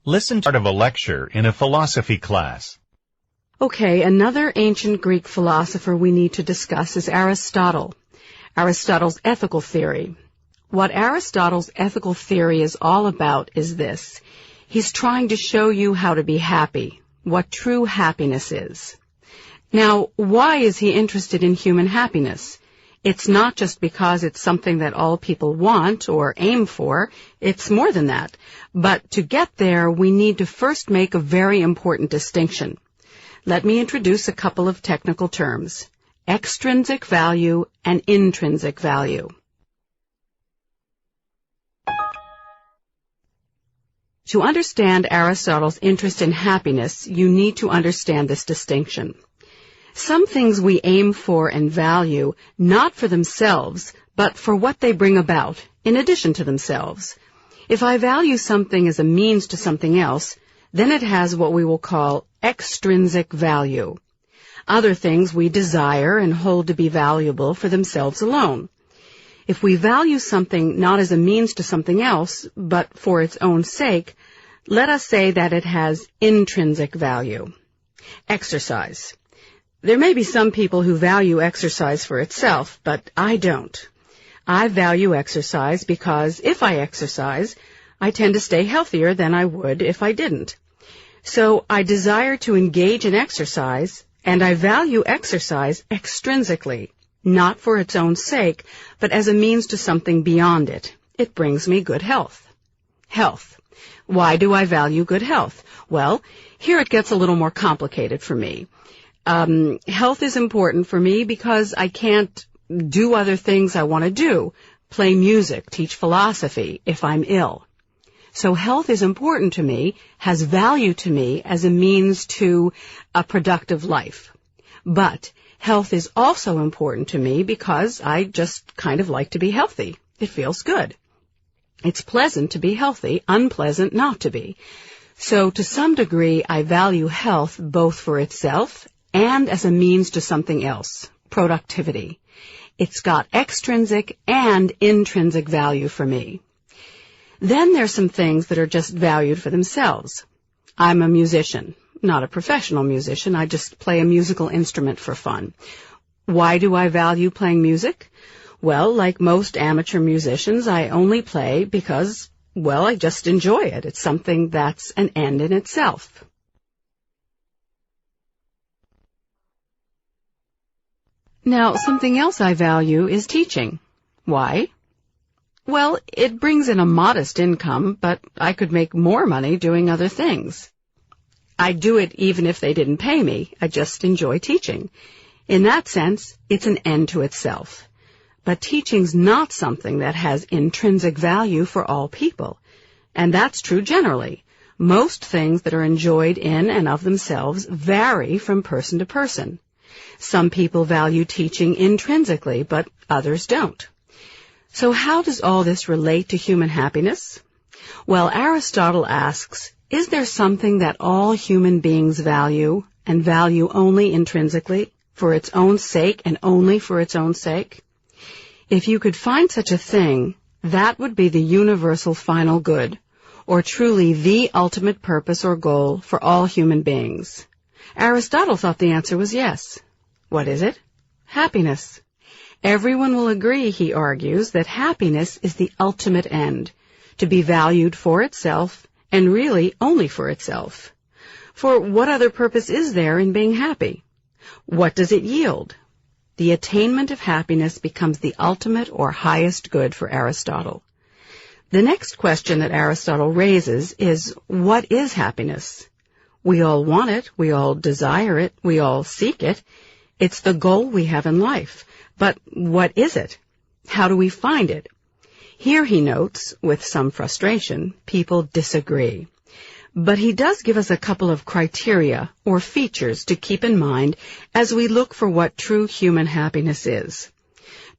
Listen to part of a lecture in a philosophy class. Okay, another ancient Greek philosopher we need to discuss is Aristotle. Aristotle's ethical theory. What Aristotle's ethical theory is all about is this. He's trying to show you how to be happy, what true happiness is. Now, why is he interested in human happiness? It's not just because it's something that all people want or aim for. It's more than that. But to get there, we need to first make a very important distinction. Let me introduce a couple of technical terms: extrinsic value and intrinsic value. To understand Aristotle's interest in happiness, you need to understand this distinction. Some things we aim for and value not for themselves, but for what they bring about, in addition to themselves. If I value something as a means to something else, then it has what we will call extrinsic value. Other things we desire and hold to be valuable for themselves alone. If we value something not as a means to something else, but for its own sake, let us say that it has intrinsic value. Exercise. There may be some people who value exercise for itself, but I don't. I value exercise because if I exercise, I tend to stay healthier than I would if I didn't. So I desire to engage in exercise, and I value exercise extrinsically, not for its own sake, but as a means to something beyond it. It brings me good health. Health. Why do I value good health? Well, here it gets a little more complicated for me. Health is important for me because I can't do other things I want to do, play music, teach philosophy, if I'm ill. So health is important to me, has value to me as a means to a productive life. But health is also important to me because I just kind of like to be healthy. It feels good. It's pleasant to be healthy, unpleasant not to be. So to some degree, I value health both for itself and as a means to something else, productivity. It's got extrinsic and intrinsic value for me. Then there's some things that are just valued for themselves. I'm a musician, not a professional musician. I just play a musical instrument for fun. Why do I value playing music? Well, like most amateur musicians, I only play because, well, I just enjoy it. It's something that's an end in itself. Now, something else I value is teaching. Why? Well, it brings in a modest income, but I could make more money doing other things. I'd do it even if they didn't pay me. I just enjoy teaching. In that sense, it's an end to itself. But teaching's not something that has intrinsic value for all people. And that's true generally. Most things that are enjoyed in and of themselves vary from person to person. Some people value teaching intrinsically, but others don't. So how does all this relate to human happiness? Well, Aristotle asks, is there something that all human beings value, and value only intrinsically, for its own sake and only for its own sake? If you could find such a thing, that would be the universal final good, or truly the ultimate purpose or goal for all human beings. Aristotle thought the answer was yes. What is it? Happiness. Everyone will agree, he argues, that happiness is the ultimate end, to be valued for itself, and really only for itself. For what other purpose is there in being happy? What does it yield? The attainment of happiness becomes the ultimate or highest good for Aristotle. The next question that Aristotle raises is, what is happiness? We all want it, we all desire it, we all seek it. It's the goal we have in life. But what is it? How do we find it? Here, he notes, with some frustration, people disagree. But he does give us a couple of criteria or features to keep in mind as we look for what true human happiness is.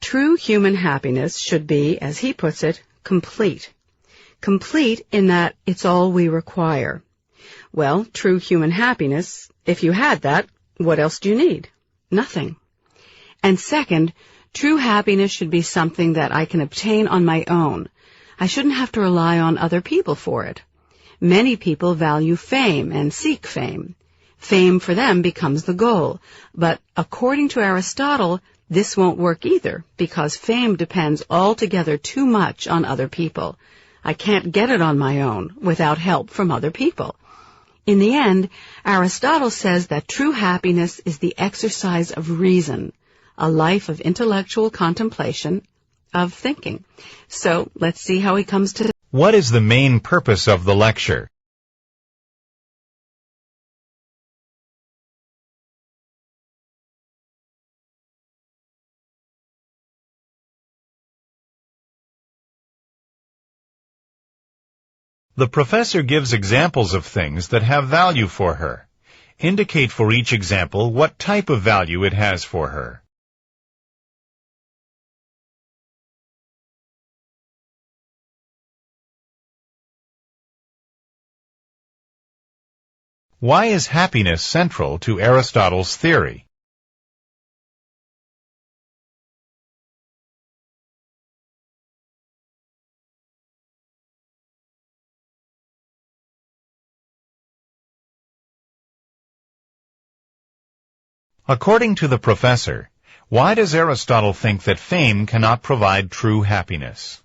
True human happiness should be, as he puts it, complete. Complete in that it's all we require. Well, true human happiness, if you had that, what else do you need? Nothing. And second, true happiness should be something that I can obtain on my own. I shouldn't have to rely on other people for it. Many people value fame and seek fame. Fame for them becomes the goal, but according to Aristotle, this won't work either, because fame depends altogether too much on other people. I can't get it on my own without help from other people. In the end, Aristotle says that true happiness is the exercise of reason, a life of intellectual contemplation, of thinking. So let's see how he comes to. What is the main purpose of the lecture? The professor gives examples of things that have value for her. Indicate for each example what type of value it has for her. Why is happiness central to Aristotle's theory? According to the professor, why does Aristotle think that fame cannot provide true happiness?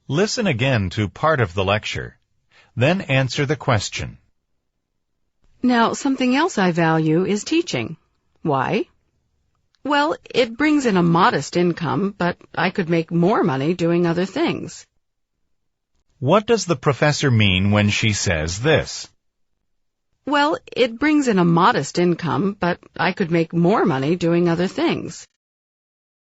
Listen again to part of the lecture. Then answer the question. Now, something else I value is teaching. Why? Well, it brings in a modest income, but I could make more money doing other things. What does the professor mean when she says this? Well, it brings in a modest income, but I could make more money doing other things.